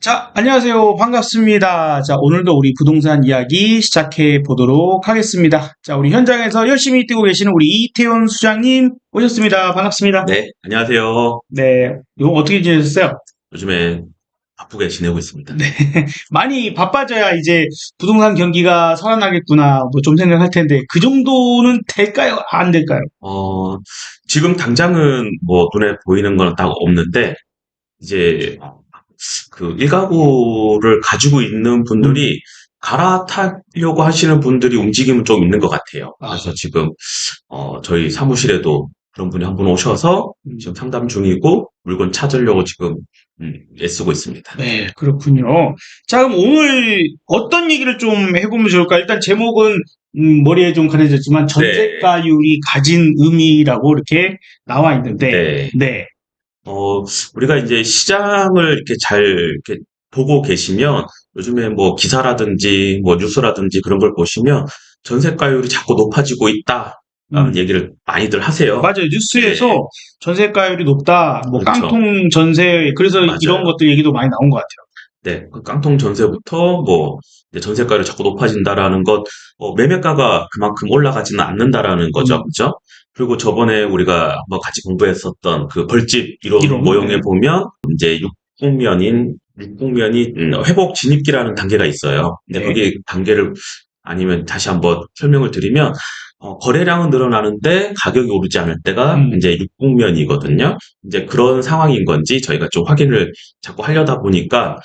자, 안녕하세요. 반갑습니다. 자, 오늘도 우리 부동산 이야기 시작해 보도록 하겠습니다. 자, 우리 현장에서 열심히 뛰고 계시는 우리 이태원 수장님 오셨습니다. 반갑습니다. 네, 안녕하세요. 네, 요거 어떻게 지내셨어요? 요즘에 바쁘게 지내고 있습니다. 네, 많이 바빠져야 이제 부동산 경기가 살아나겠구나, 뭐 좀 생각할 텐데, 그 정도는 될까요? 안 될까요? 지금 당장은 뭐 눈에 보이는 건 딱 없는데, 이제 그 일가구를 가지고 있는 분들이 갈아타려고 하시는 분들이 움직임은 좀 있는 것 같아요. 아, 그래서 지금, 저희 사무실에도 그런 분이 한 분 오셔서 지금 상담 중이고, 물건 찾으려고 지금, 애쓰고 있습니다. 네, 그렇군요. 자, 그럼 오늘 어떤 얘기를 좀 해보면 좋을까요? 일단 제목은 머리에 좀 그려졌지만 네, 전세가율이 가진 의미라고 이렇게 나와 있는데, 네. 네, 어, 우리가 이제 시장을 이렇게 잘 이렇게 보고 계시면 요즘에 뭐 기사라든지 뭐 뉴스라든지 그런 걸 보시면 전세가율이 자꾸 높아지고 있다라는 음, 얘기를 많이들 하세요. 맞아요. 뉴스에서 네, 전세가율이 높다, 뭐 그렇죠. 깡통 전세, 그래서 이런 맞아요. 것들 얘기도 많이 나온 것 같아요. 네, 그 깡통 전세부터 뭐 이제 전세가율이 자꾸 높아진다라는 것, 매매가가 그만큼 올라가지는 않는다라는 거죠, 음, 그죠? 그리고 저번에 우리가 한번 같이 공부했었던 그 벌집 이론 이론, 모형에 네, 보면 이제 육국면이 회복 진입기라는 단계가 있어요. 근데 네, 거기 단계를 아니면 다시 한번 설명을 드리면 거래량은 늘어나는데 가격이 오르지 않을 때가 음, 이제 육국면이거든요. 이제 그런 상황인 건지 저희가 좀 확인을 자꾸 하려다 보니까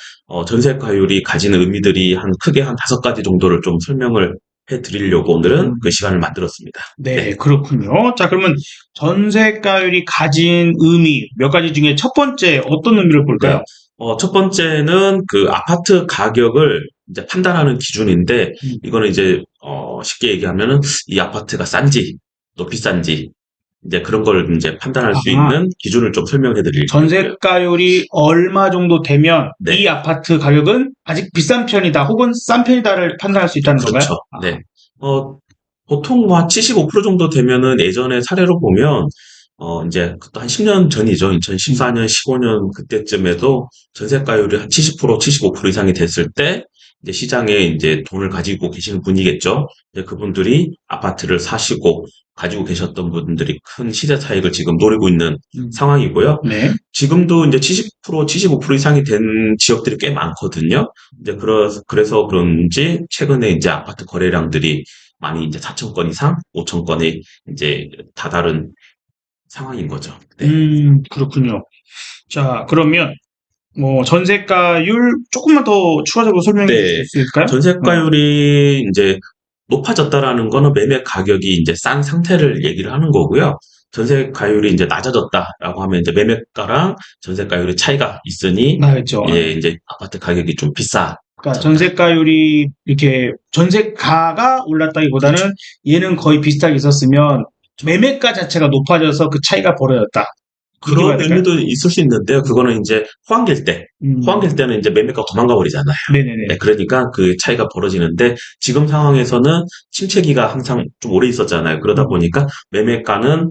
전세가율이 가지는 의미들이 크게 한 5가지 정도를 좀 설명을 해 드리려고 오늘은 그 음. 시간을 만들었습니다. 네. 네, 그렇군요. 자, 그러면 전세가율이 가진 의미 몇 가지 중에 첫 번째 어떤 의미를 볼까요? 네. 첫 번째는 그 아파트 가격을 이제 판단하는 기준인데, 음. 이거는 이제, 쉽게 얘기하면은 이 아파트가 싼지, 또 비싼지, 이제 그런 걸 이제 판단할 수 아, 있는 기준을 좀 설명해 드리려고요. 전세가율이 얼마 정도 되면 이 네. 아파트 가격은 아직 비싼 편이다 혹은 싼 편이다를 판단할 수 있다는 건가요? 그렇죠. 네. 어, 보통 뭐 한 75% 정도 되면은 예전에 사례로 보면 이제 그것도 한 10년 전이죠. 음. 2014년, 15년 그때쯤에도 전세가율이 한 70%, 75% 이상이 됐을 때 이제 시장에 이제 돈을 가지고 계시는 분이겠죠. 이제 그분들이 아파트를 사시고 가지고 계셨던 분들이 큰 시세 차익을 지금 노리고 있는 음. 상황이고요. 네. 지금도 이제 70%, 75% 이상이 된 지역들이 꽤 많거든요. 이제 그래서 그런지 최근에 이제 아파트 거래량들이 많이 이제 4천 건 이상, 5천 건에 이제 다다른 상황인 거죠. 네. 그렇군요. 자, 그러면 뭐 전세가율 조금만 더 추가적으로 설명해 주실 네. 수 있을까요? 네. 전세가율이 이제 높아졌다라는 거는 매매 가격이 이제 싼 상태를 얘기를 하는 거고요. 전세가율이 이제 낮아졌다라고 하면 이제 매매가랑 전세가율의 차이가 있으니 나겠죠. 이제 아파트 가격이 좀 비싸졌다. 그러니까 전세가율이 이렇게 전세가가 올랐다기보다는 그렇죠. 얘는 거의 비슷하게 있었으면 그렇죠. 매매가 자체가 높아져서 그 차이가 벌어졌다. 이렇게 봐야 그런 될까요? 의미도 있을 수 있는데요. 그거는 이제 호황일 때, 음, 호황일 때는 이제 매매가 도망가 버리잖아요. 네, 네네네. 그러니까 그 차이가 벌어지는데 지금 상황에서는 침체기가 항상 좀 오래 있었잖아요. 그러다 음, 보니까 매매가는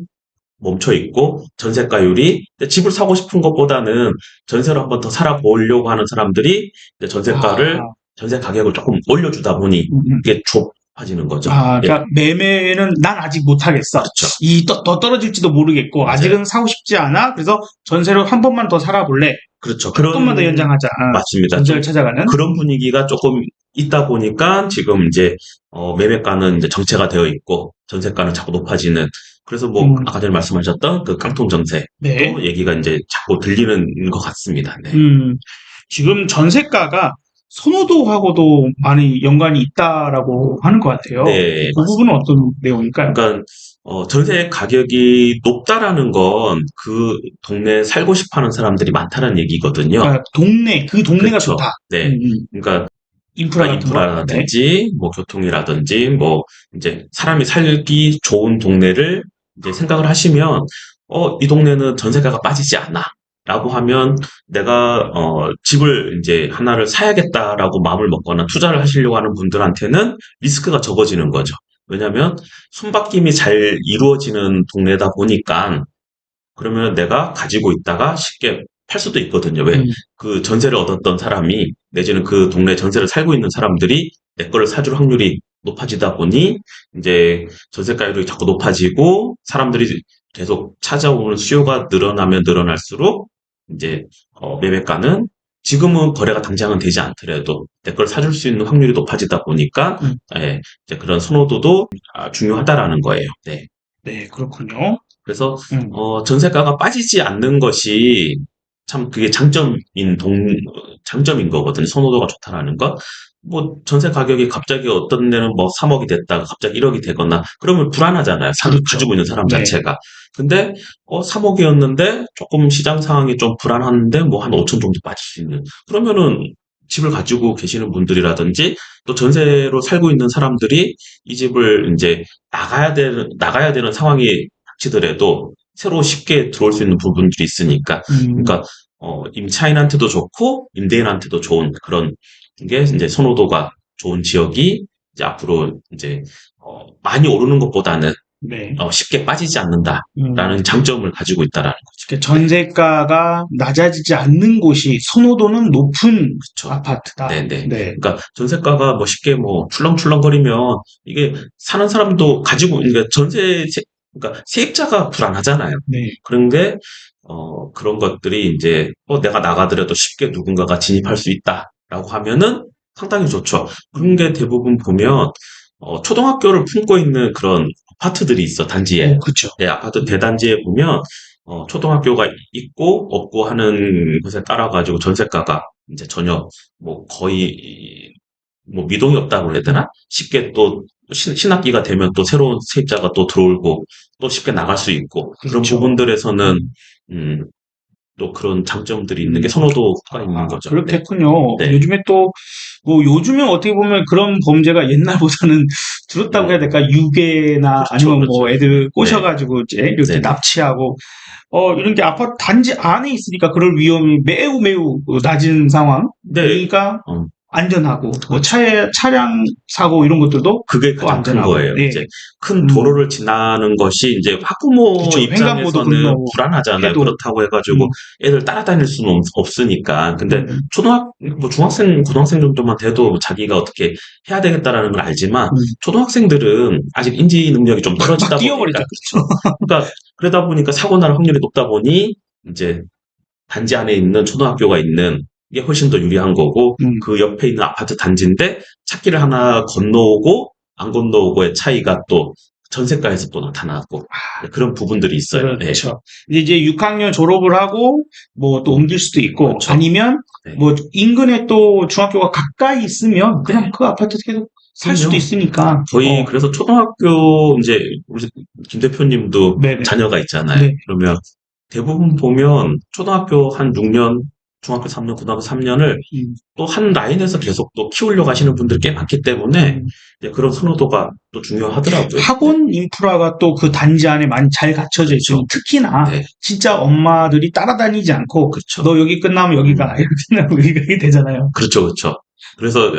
멈춰 있고 전세가율이 집을 사고 싶은 것보다는 전세를 한번 더 살아보려고 하는 사람들이 이제 아, 전세 가격을 조금 올려주다 보니 음, 음. 이게 좁아지는 거죠. 아, 예, 그러니까 매매는 난 아직 못하겠어. 그렇죠. 더 떨어질지도 모르겠고, 맞아요. 아직은 사고 싶지 않아. 그래서 전세로 한 번만 더 살아볼래. 그렇죠. 조금만 더 연장하자. 맞습니다. 좀 전세를 찾아가는. 그런 분위기가 조금 있다 보니까 지금 이제 매매가는 이제 정체가 되어 있고 전세가는 자꾸 높아지는. 그래서 뭐 음, 아까 전에 말씀하셨던 그 깡통 네. 정세도 얘기가 이제 자꾸 들리는 것 같습니다. 네. 음, 지금 전세가가 선호도하고도 많이 연관이 있다라고 하는 것 같아요. 네, 그 부분은 맞습니다. 어떤 내용일까요? 그러니까 전세 가격이 높다라는 건 그 동네에 살고 싶어 하는 사람들이 많다는 얘기거든요. 그러니까 그 동네가 그렇죠. 좋다. 네. 그러니까 인프라 같은 거. 네. 인프라라든지 뭐 교통이라든지 뭐 이제 사람이 살기 좋은 동네를 이제 생각을 하시면 이 동네는 전세가가 빠지지 않아. 라고 하면 내가 집을 이제 하나를 사야겠다라고 마음을 먹거나 투자를 하시려고 하는 분들한테는 리스크가 적어지는 거죠. 왜냐하면 손바뀜이 잘 이루어지는 동네다 보니까 그러면 내가 가지고 있다가 쉽게 팔 수도 있거든요. 왜? 음, 그 전세를 얻었던 사람이 내지는 그 동네 전세를 살고 있는 사람들이 내 거를 사줄 확률이 높아지다 보니 이제 전세가율이 자꾸 높아지고 사람들이 계속 찾아오는 수요가 늘어나면 늘어날수록 이제 매매가는 지금은 거래가 당장은 되지 않더라도 내 걸 사줄 수 있는 확률이 높아지다 보니까 음. 예, 이제 그런 선호도도 중요하다라는 거예요. 네. 네, 그렇군요. 그래서 음, 전세가가 빠지지 않는 것이 참 그게 장점인 거거든요. 선호도가 좋다라는 거. 뭐 전세 가격이 갑자기 어떤 데는 뭐 3억이 됐다가 갑자기 1억이 되거나 그러면 불안하잖아요. 그렇죠. 가지고 있는 사람 네. 자체가. 근데 3억이었는데 조금 시장 상황이 좀 불안한데 뭐 한 5천 정도 빠질 수 있는. 그러면은 집을 가지고 계시는 분들이라든지 또 전세로 살고 있는 사람들이 이 집을 이제 나가야 되는 상황이 닥치더라도 새로 쉽게 들어올 수 있는 부분들이 있으니까. 음, 그러니까 임차인한테도 좋고 임대인한테도 좋은 그런 게 이제 선호도가 좋은 지역이 이제 앞으로 이제 많이 오르는 것보다는 네. 쉽게 빠지지 음, 않는다라는 장점을 가지고 있다라는 거죠. 그러니까 네, 전세가가 낮아지지 않는 곳이 선호도는 높은 그렇죠. 아파트다. 네네. 네. 그러니까 전세가가 뭐 쉽게 뭐 출렁출렁거리면 이게 사는 사람도 가지고 그러니까 그러니까 세입자가 불안하잖아요. 네. 그런 게 그런 것들이 이제 내가 나가더라도 쉽게 누군가가 진입할 수 있다라고 하면은 상당히 좋죠. 그런 게 대부분 보면 초등학교를 품고 있는 그런 아파트들이 있어 단지에. 그쵸. 네, 아파트 대단지에 보면 초등학교가 있고 없고 하는 것에 따라 가지고 전세가가 이제 전혀 뭐 거의 뭐 미동이 없다고 해야 되나? 쉽게 또 신학기가 되면 또 새로운 세입자가 또 들어오고 또 쉽게 나갈 수 있고 그런 그렇죠. 부분들에서는 음, 음, 또 그런 장점들이 있는 게 음. 선호도가 있는 거죠. 네, 그렇겠군요. 네, 요즘에 또, 뭐, 요즘에 어떻게 보면 그런 범죄가 옛날보다는 줄었다고 해야 음, 될까? 유괴나 그렇죠, 아니면 뭐 그렇죠. 애들 네, 꼬셔가지고 이제 이렇게 네, 네. 납치하고, 이런 게 아파트 단지 안에 있으니까 그럴 위험이 매우 매우 낮은 네, 상황이가 어, 안전하고, 뭐 그렇죠. 차량 사고 이런 것들도 그게 또 가장 큰 안전하고, 거예요. 예. 이제 큰 음, 도로를 지나는 것이 이제 학부모 그렇죠. 횡단보도 입장에서는 건너 불안하잖아요. 해도, 그렇다고 해가지고 음, 애들 따라다닐 수는 없으니까. 근데 음, 뭐 중학생, 고등학생 정도만 돼도 자기가 어떻게 해야 되겠다라는 걸 알지만 음. 초등학생들은 아직 인지 능력이 좀 막 떨어지다 보니까 뛰어버리죠. 그렇죠. 그러니까 그러다 보니까 사고 날 확률이 높다 보니 이제 단지 안에 있는 초등학교가 있는 게 훨씬 더 유리한 거고 음. 그 옆에 있는 아파트 단지인데 찾기를 하나 건너오고 안 건너오고의 차이가 또 전세가에서 또 나타나고 네, 그런 부분들이 있어요. 네, 그렇죠. 이제 6학년 졸업을 하고 뭐 또 옮길 수도 있고 그렇죠. 아니면 네, 뭐 인근에 또 중학교가 가까이 있으면 그냥 네, 그 아파트 계속 살 수도 그럼요. 있으니까. 거의 그래서 초등학교 이제 우리 김 대표님도 네네. 자녀가 있잖아요. 네. 그러면 대부분 보면 초등학교 한 6년, 중학교 3년, 고등학교 3년을 음, 또 한 라인에서 계속 또 키우려고 하시는 분들이 꽤 많기 때문에 음. 이제 그런 선호도가 또 중요하더라고요. 네, 학원 인프라가 또 그 단지 안에 많이 잘 갖춰져 있으니 그렇죠. 특히나 네, 진짜 엄마들이 따라다니지 않고 그렇죠. 너 여기 끝나면 여기 가 음, 여기 끝나면 여기 가게 되잖아요. 그렇죠, 그렇죠. 그래서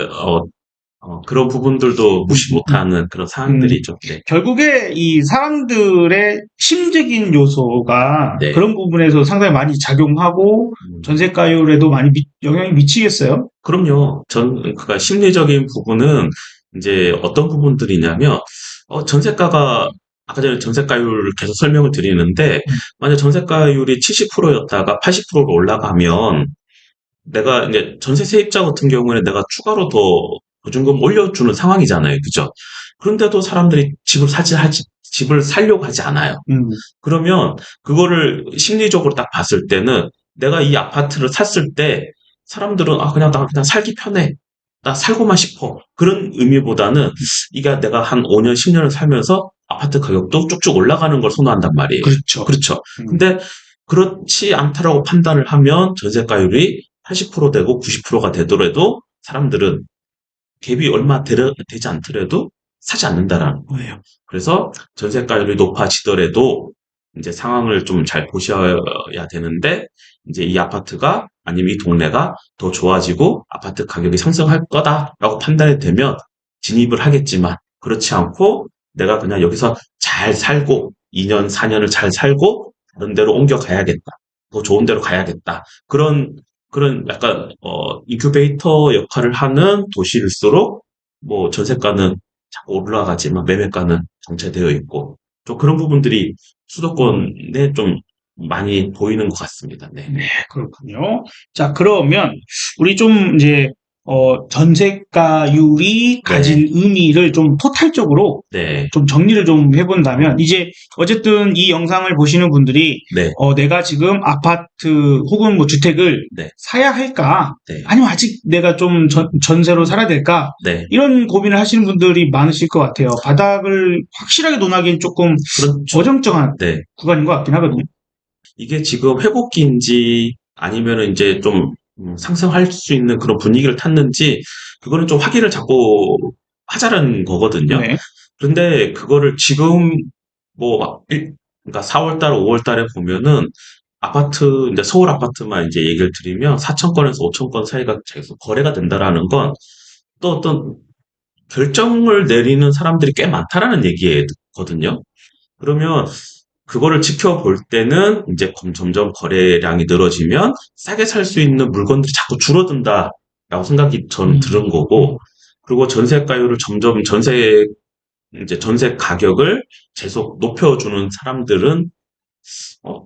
그런 부분들도 음, 무시 음, 음. 못하는 그런 음. 사항들이죠. 네, 결국에 이 사람들의 심적인 요소가 네. 그런 부분에서 상당히 많이 작용하고 음, 전세가율에도 많이 영향이 미치겠어요. 그럼요. 그러니까 심리적인 부분은 이제 어떤 부분들이냐면 전세가가 아까 전에 전세가율을 계속 설명을 드리는데 음, 만약 전세가율이 70%였다가 80%로 올라가면 내가 이제 전세 세입자 같은 경우에는 내가 추가로 더 보증금 올려주는 상황이잖아요. 그죠? 그런데도 사람들이 집을 살려고 하지 않아요. 음, 그러면 그거를 심리적으로 딱 봤을 때는 내가 이 아파트를 샀을 때 사람들은 그냥 나 그냥 살기 편해. 나 살고만 싶어. 그런 의미보다는 이게 내가 한 5년, 10년을 살면서 아파트 가격도 쭉쭉 올라가는 걸 선호한단 말이에요. 그렇죠. 그렇죠. 음, 근데 그렇지 않다라고 판단을 하면 전세가율이 80% 되고 90%가 되더라도 사람들은 갭이 얼마 되지 않더라도 사지 않는다라는 거예요. 그래서 전세가율이 높아지더라도 이제 상황을 좀 잘 보셔야 되는데 이제 이 아파트가 아니면 이 동네가 더 좋아지고 아파트 가격이 상승할 거다라고 판단이 되면 진입을 하겠지만 그렇지 않고 내가 그냥 여기서 잘 살고 2년, 4년을 잘 살고 다른 데로 옮겨가야겠다. 더 좋은 데로 가야겠다. 그런 약간, 인큐베이터 역할을 하는 도시일수록, 뭐, 전세가는 자꾸 올라가지만 매매가는 정체되어 있고, 좀 그런 부분들이 수도권에 좀 많이 보이는 것 같습니다. 네. 네, 그렇군요. 자, 그러면 우리 좀 이제 전세가율이 가진 네. 의미를 좀 토탈적으로 네. 좀 정리를 좀 해본다면, 이제 어쨌든 이 영상을 보시는 분들이 네. 내가 지금 아파트 혹은 뭐 주택을 네. 사야 할까? 네. 아니면 아직 내가 좀 전세로 살아야 될까? 네. 이런 고민을 하시는 분들이 많으실 것 같아요. 바닥을 확실하게 논하기엔 조금 그렇죠. 어정쩡한 네. 구간인 것 같긴 하거든요. 이게 지금 회복기인지 아니면은 이제 좀 상승할 수 있는 그런 분위기를 탔는지 그거는 좀 확인을 자꾸 하자는 거거든요. 네. 그런데 그거를 지금 뭐 그러니까 4월 달, 5월 달에 보면은 아파트 이제 서울 아파트만 이제 얘기를 드리면 4천 건에서 5천 건 사이가 계속 거래가 된다라는 건 또 어떤 결정을 내리는 사람들이 꽤 많다라는 얘기거든요. 그러면 그거를 지켜볼 때는 이제 점점 거래량이 늘어지면 싸게 살 수 있는 물건들이 자꾸 줄어든다라고 생각이 전 들은 거고, 그리고 전세가율을 점점 이제 전세 가격을 계속 높여주는 사람들은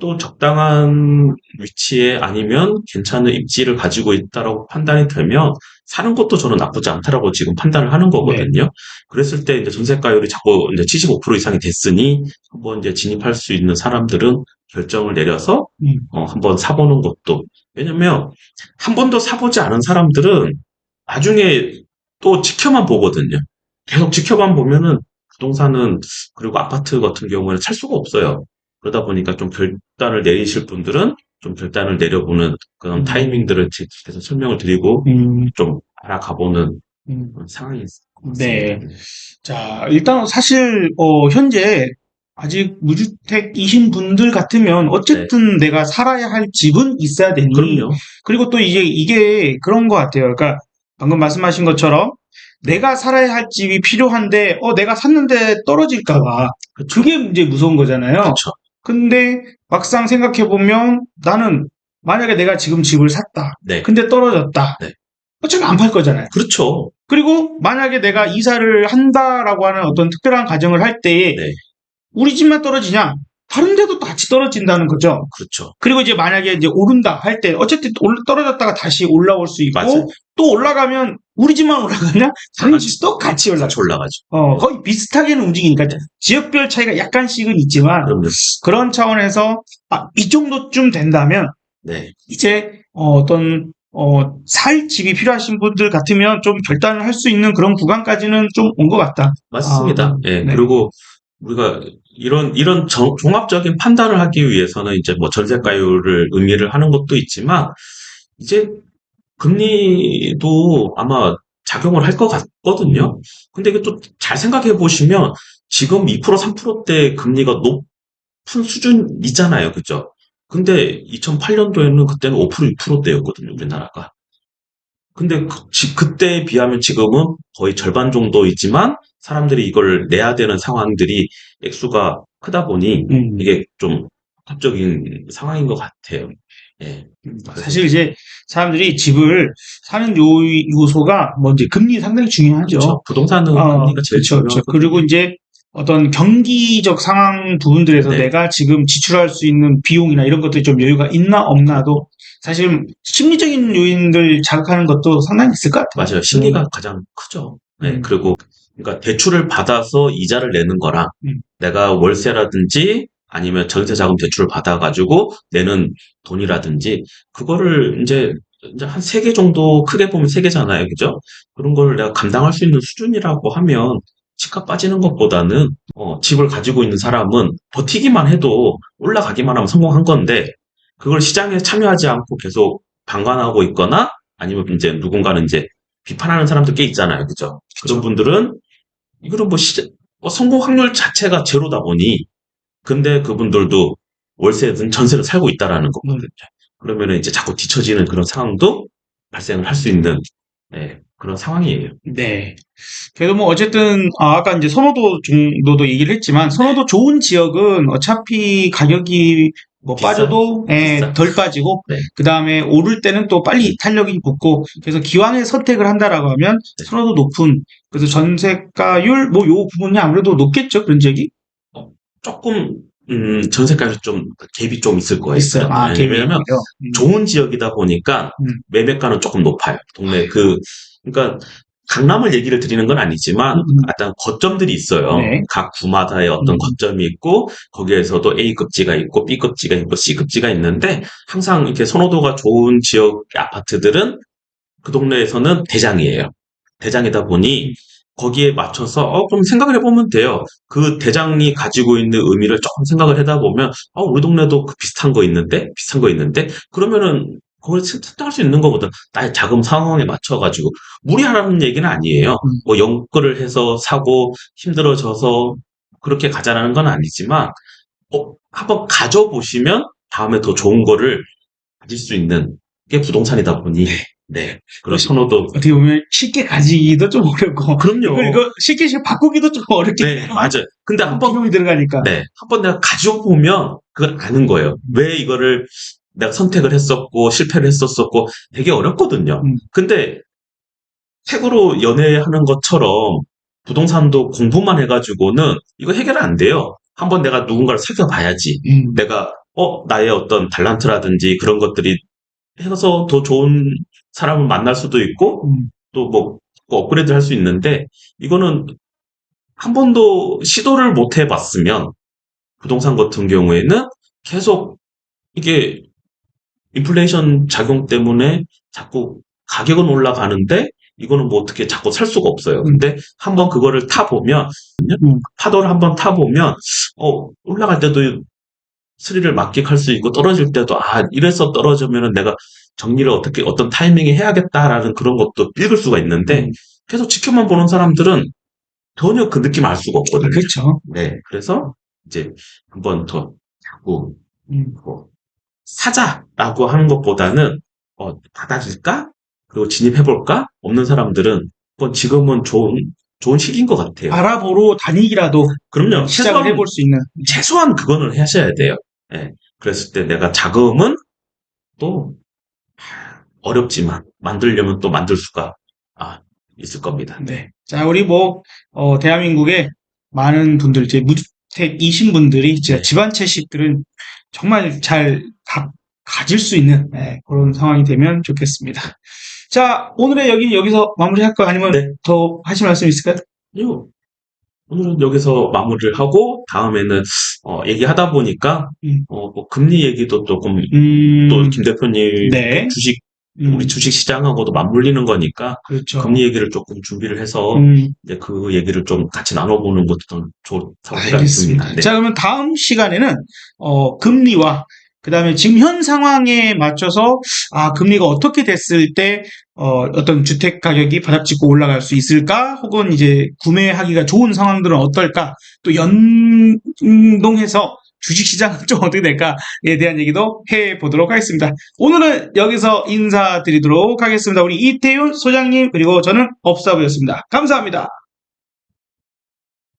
또 적당한 위치에 아니면 괜찮은 입지를 가지고 있다라고 판단이 되면 사는 것도 저는 나쁘지 않다라고 지금 판단을 하는 네. 거거든요. 그랬을 때 이제 전세가율이 자꾸 이제 75% 이상이 됐으니 한번 이제 진입할 수 있는 사람들은 결정을 내려서 한번 사보는 것도. 왜냐면 한 번도 사보지 않은 사람들은 나중에 또 지켜만 보거든요. 계속 지켜만 보면은 부동산은 그리고 아파트 같은 경우에는 살 수가 없어요. 그러다 보니까 좀 결단을 내리실 분들은 좀 결단을 내려보는 그런 타이밍들을 계속 설명을 드리고 좀 알아가보는 음. 그런 상황이 있습니다. 네. 자, 일단 사실 현재 아직 무주택이신 분들 같으면 네, 어쨌든 내가 살아야 할 집은 있어야 되니, 그럼요. 그리고 또 이게 그런 것 같아요. 그러니까 방금 말씀하신 것처럼 내가 살아야 할 집이 필요한데 내가 샀는데 떨어질까 봐 그렇죠. 그게 이제 무서운 거잖아요. 그렇죠. 근데 막상 생각해 보면 나는 만약에 내가 지금 집을 샀다. 네, 근데 떨어졌다. 네, 어차피 안 팔 거잖아요. 그렇죠. 그리고 만약에 내가 이사를 한다라고 하는 어떤 특별한 가정을 할 때에 네, 우리 집만 떨어지냐? 다른 데도 같이 떨어진다는 거죠. 그렇죠. 그리고 이제 만약에 이제 오른다 할 때 어쨌든 떨어졌다가 다시 올라올 수 맞아요. 있고, 또 올라가면 우리 집만 올라가냐? 다른 집도 같이 올라가. 같이 올라가죠. 거의 비슷하게는 움직이니까 지역별 차이가 약간씩은 있지만, 그럼요. 그런 차원에서 이 정도쯤 된다면 네, 이제 어떤 살 집이 필요하신 분들 같으면 좀 결단을 할 수 있는 그런 구간까지는 좀 온 것 같다. 맞습니다. 예, 네. 그리고 우리가 이런 종합적인 판단을 하기 위해서는 이제 뭐 전세가율을 의미를 하는 것도 있지만, 이제 금리도 아마 작용을 할 것 같거든요. 근데 이게 또 잘 생각해 보시면 지금 2% 3%대 금리가 높은 수준이잖아요. 그죠? 근데 2008년도에는 그때는 5% 6%대였거든요. 우리나라가. 근데 그때에 비하면 지금은 거의 절반 정도이지만 사람들이 이걸 내야 되는 상황들이 액수가 크다 보니 이게 좀 복합적인 상황인 것 같아요. 예. 사실 이제 사람들이 집을 사는 요소가 뭐 이제 금리 상당히 중요하죠. 그렇죠. 부동산은 금리가 제일 그렇죠, 그렇죠. 중요하거든요. 그리고 이제 어떤 경기적 상황 부분들에서 네. 내가 지금 지출할 수 있는 비용이나 이런 것들이 좀 여유가 있나 없나도 사실 심리적인 요인들 자극하는 것도 상당히 있을 것 같아요. 맞아요. 심리가 가장 크죠. 네. 그리고 그러니까 대출을 받아서 이자를 내는 거랑 내가 월세라든지 아니면 전세자금 대출을 받아가지고 내는 돈이라든지 그거를 이제 한 세 개 정도 크게 보면 세 개잖아요. 그죠? 그런 걸 내가 감당할 수 있는 수준이라고 하면 집값 빠지는 것보다는 집을 가지고 있는 사람은 버티기만 해도 올라가기만 하면 성공한 건데 그걸 시장에 참여하지 않고 계속 방관하고 있거나 아니면 이제 누군가는 이제 비판하는 사람들 꽤 있잖아요. 그죠? 그런 분들은 이거는 뭐 성공 확률 자체가 제로다 보니 근데 그분들도 월세든 전세를 살고 있다라는 거거든요. 그러면은 이제 자꾸 뒤처지는 그런 상황도 발생을 할 수 있는 그런 상황이에요. 네. 그래도 뭐 어쨌든 아까 이제 선호도 정도도 얘기를 했지만 선호도 좋은 지역은 어차피 가격이 뭐 비싸? 빠져도 비싸. 덜 빠지고 네. 그 다음에 오를 때는 또 빨리 탄력이 붙고 그래서 기왕에 선택을 한다라고 하면 네. 선호도 높은 그래서 전세가율 뭐 요 부분이 아무래도 높겠죠 그런 지역이 어, 조금 전세가는 좀 갭이 좀 있을 거예요. 있어요. 아 개미 왜냐면 오히려. 좋은 지역이다 보니까 음. 매매가는 조금 높아요. 동네 그러니까 강남을 얘기를 드리는 건 아니지만 어떤 거점들이 있어요. 네. 각 구마다의 어떤 거점이 있고 거기에서도 A급지가 있고 B급지가 있고 C급지가 있는데 항상 이렇게 선호도가 좋은 지역 아파트들은 그 동네에서는 대장이에요. 대장이다 보니 거기에 맞춰서 그럼 생각을 해보면 돼요. 그 대장이 가지고 있는 의미를 조금 생각을 하다 보면 우리 동네도 그 비슷한 거 있는데 그러면은 그걸 선택할 수 있는 거거든. 나의 자금 상황에 맞춰가지고 무리하라는 얘기는 아니에요. 뭐 연끌을 해서 사고 힘들어져서 그렇게 가자라는 건 아니지만 한번 가져보시면 다음에 더 좋은 거를 가질 수 있는 게 부동산이다 보니 네 그런 선호도 어떻게 보면 쉽게 가지기도 좀 어렵고 그럼요. 이거 쉽게 바꾸기도 좀 어렵게 네 맞아요. 근데 한번 비용이 들어가니까 네, 한번 내가 가지고 보면 그걸 아는 거예요. 왜 이거를 내가 선택을 했었고 실패를 했었고 되게 어렵거든요. 근데 책으로 연애하는 것처럼 부동산도 공부만 해가지고는 이거 해결 안 돼요. 한번 내가 누군가를 살펴봐야지. 내가 나의 어떤 달란트라든지 그런 것들이 해서 더 좋은 사람을 만날 수도 있고 또 뭐 업그레이드 할 수 있는데 이거는 한 번도 시도를 못 해봤으면 부동산 같은 경우에는 계속 이게 인플레이션 작용 때문에 자꾸 가격은 올라가는데 이거는 뭐 어떻게 자꾸 살 수가 없어요. 근데 한번 그거를 타보면 파도를 한번 타보면 올라갈 때도 스릴을 만끽할 수 있고 떨어질 때도 이래서 떨어지면은 내가 정리를 어떻게 어떤 타이밍에 해야겠다라는 그런 것도 읽을 수가 있는데 계속 지켜만 보는 사람들은 전혀 그 느낌 알 수가 없거든요. 그렇죠. 네, 그래서 이제 한번 더 자꾸 뭐 사자라고 하는 것보다는 받아줄까? 그리고 진입해볼까? 없는 사람들은 지금은 좋은 시기인 것 같아요. 알아보러 다니기라도 그럼요. 시작을 해볼 수 있는 최소한 그거는 하셔야 돼요. 예. 그랬을 때 내가 자금은 또 어렵지만 만들려면 또 만들 수가 있을 겁니다. 네. 자, 우리 대한민국의 많은 분들, 이제 무주택이신 분들이 네. 집안 채식들은 정말 잘 가질 수 있는 그런 상황이 되면 좋겠습니다. 자, 오늘의 여기서 마무리할까요? 아니면 네. 더 하실 말씀 있을까요? 아니요. 오늘은 여기서 마무리를 하고 다음에는 얘기하다 보니까 뭐 금리 얘기도 조금 또 김 대표님 네. 우리 주식 시장하고도 맞물리는 거니까 그렇죠. 금리 얘기를 조금 준비를 해서 이제 그 얘기를 좀 같이 나눠보는 것도 좋다고 생각했습니다. 알겠습니다. 자, 그러면 다음 시간에는 금리와 그다음에 지금 현 상황에 맞춰서 금리가 어떻게 됐을 때 어떤 주택 가격이 바닥짓고 올라갈 수 있을까? 혹은 이제 구매하기가 좋은 상황들은 어떨까? 또 연동해서 주식시장은 좀 어떻게 될까에 대한 얘기도 해보도록 하겠습니다. 오늘은 여기서 인사드리도록 하겠습니다. 우리 이태윤 소장님 그리고 저는 업사부였습니다. 감사합니다.